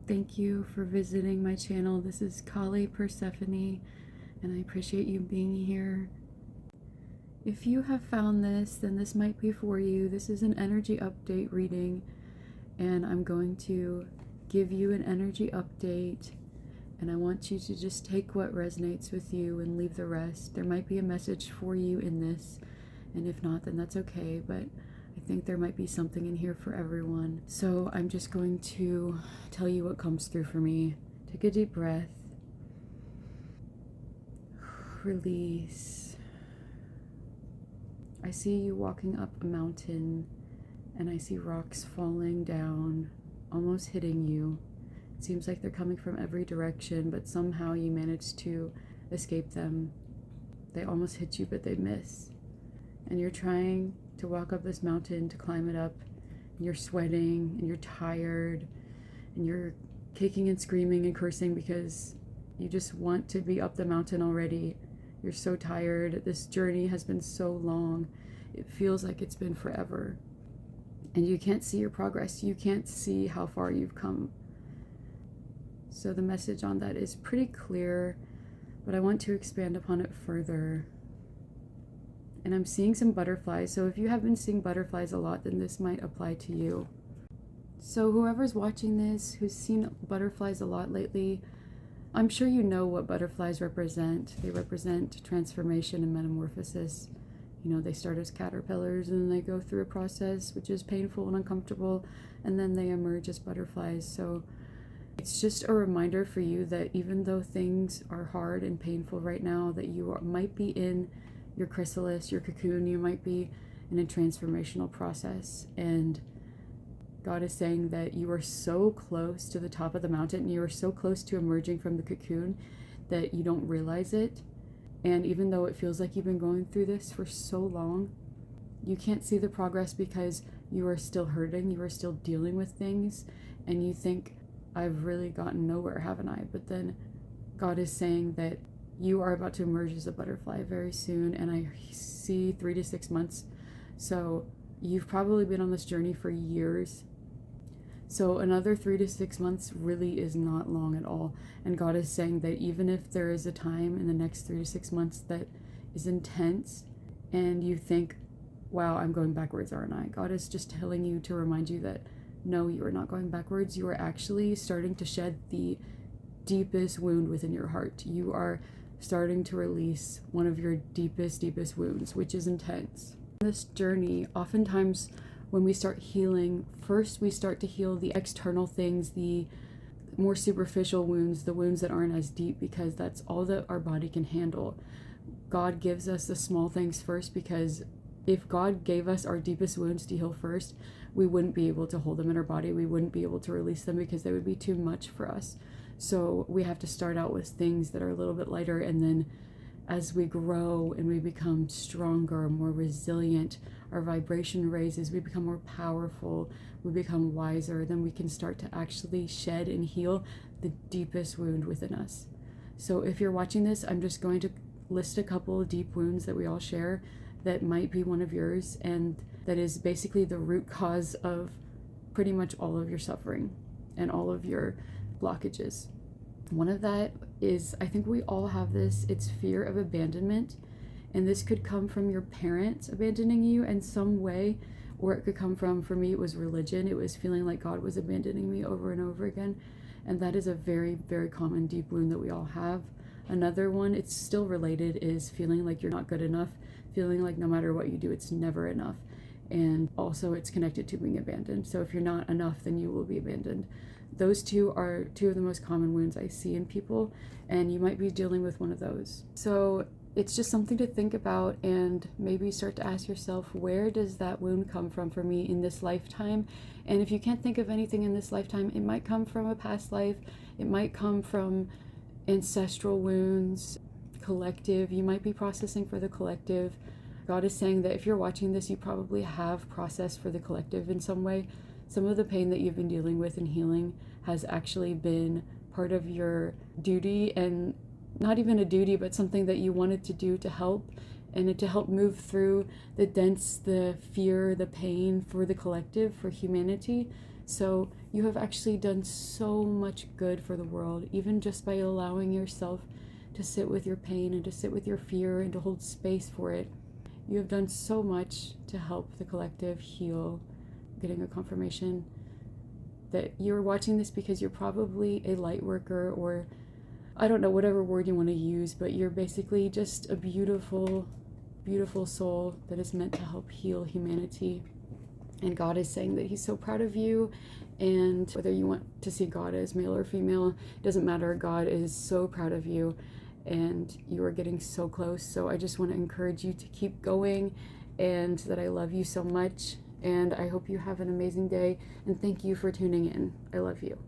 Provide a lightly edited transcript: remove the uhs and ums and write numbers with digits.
Thank you for visiting my channel. This is Kali Persephone, and I appreciate you being here. If you have found this, then this might be for you. This is an energy update reading, and I'm going to give you an energy update, and I want you to just take what resonates with you and leave the rest. There might be a message for you in this, and if not, then that's okay, but I think there might be something in here for everyone. So I'm just going to tell you what comes through for me. Take a deep breath. Release. I see you walking up a mountain, and I see rocks falling down, almost hitting you. It seems like they're coming from every direction, but somehow you manage to escape them. They almost hit you, but they miss. And you're trying to walk up this mountain, to climb it up, and you're sweating, and you're tired, and you're kicking and screaming and cursing because you just want to be up the mountain already. You're so tired. This journey has been so long. It feels like it's been forever. And you can't see your progress. You can't see how far you've come. So the message on that is pretty clear, but I want to expand upon it further. And I'm seeing some butterflies. So if you have been seeing butterflies a lot, then this might apply to you. So whoever's watching this, who's seen butterflies a lot lately, I'm sure you know what butterflies represent. They represent transformation and metamorphosis. You know, they start as caterpillars and then they go through a process which is painful and uncomfortable, and then they emerge as butterflies. So it's just a reminder for you that even though things are hard and painful right now, that you might be in your chrysalis, your cocoon, you might be in a transformational process. And God is saying that you are so close to the top of the mountain, and you are so close to emerging from the cocoon that you don't realize it. And even though it feels like you've been going through this for so long, you can't see the progress because you are still hurting, you are still dealing with things, and you think, I've really gotten nowhere, haven't I? But then God is saying that you are about to emerge as a butterfly very soon, and I see 3 to 6 months. So you've probably been on this journey for years. So another 3 to 6 months really is not long at all. And God is saying that even if there is a time in the next 3 to 6 months that is intense and you think, wow, I'm going backwards, aren't I? God is just telling you to remind you that no, you are not going backwards. You are actually starting to shed the deepest wound within your heart. You are starting to release one of your deepest wounds, which is intense. This journey, oftentimes when we start healing, first we start to heal the external things, the more superficial wounds, the wounds that aren't as deep, because that's all that our body can handle. God gives us the small things first, because if God gave us our deepest wounds to heal first, we wouldn't be able to hold them in our body. We wouldn't be able to release them because they would be too much for us. So we have to start out with things that are a little bit lighter, and then as we grow and we become stronger, more resilient, our vibration raises, we become more powerful, we become wiser, then we can start to actually shed and heal the deepest wound within us. So if you're watching this, I'm just going to list a couple of deep wounds that we all share that might be one of yours, and that is basically the root cause of pretty much all of your suffering and all of your blockages. One of that is, I think we all have this, it's fear of abandonment. And this could come from your parents abandoning you in some way, or it could come from, for me, it was religion. It was feeling like God was abandoning me over and over again. And that is a very, very common deep wound that we all have. Another one, it's still related, is feeling like you're not good enough, feeling like no matter what you do, it's never enough. And also it's connected to being abandoned. So if you're not enough, then you will be abandoned. Those two are two of the most common wounds I see in people, and you might be dealing with one of those. So it's just something to think about, and maybe start to ask yourself, where does that wound come from for me in this lifetime? And if you can't think of anything in this lifetime, it might come from a past life, it might come from ancestral wounds, collective. You might be processing for the collective. God is saying that if you're watching this, you probably have processed for the collective in some way. Some of the pain that you've been dealing with and healing has actually been part of your duty, and not even a duty, but something that you wanted to do to help, and to help move through the dense, the fear, the pain for the collective, for humanity. So you have actually done so much good for the world, even just by allowing yourself to sit with your pain and to sit with your fear and to hold space for it. You have done so much to help the collective heal. Getting a confirmation that you're watching this because you're probably a light worker, or I don't know, whatever word you want to use, but you're basically just a beautiful, beautiful soul that is meant to help heal humanity. And God is saying that he's so proud of you, and whether you want to see God as male or female, it doesn't matter. God is so proud of you, and you are getting so close. So I just want to encourage you to keep going, and that I love you so much, and I hope you have an amazing day, and thank you for tuning in. I love you.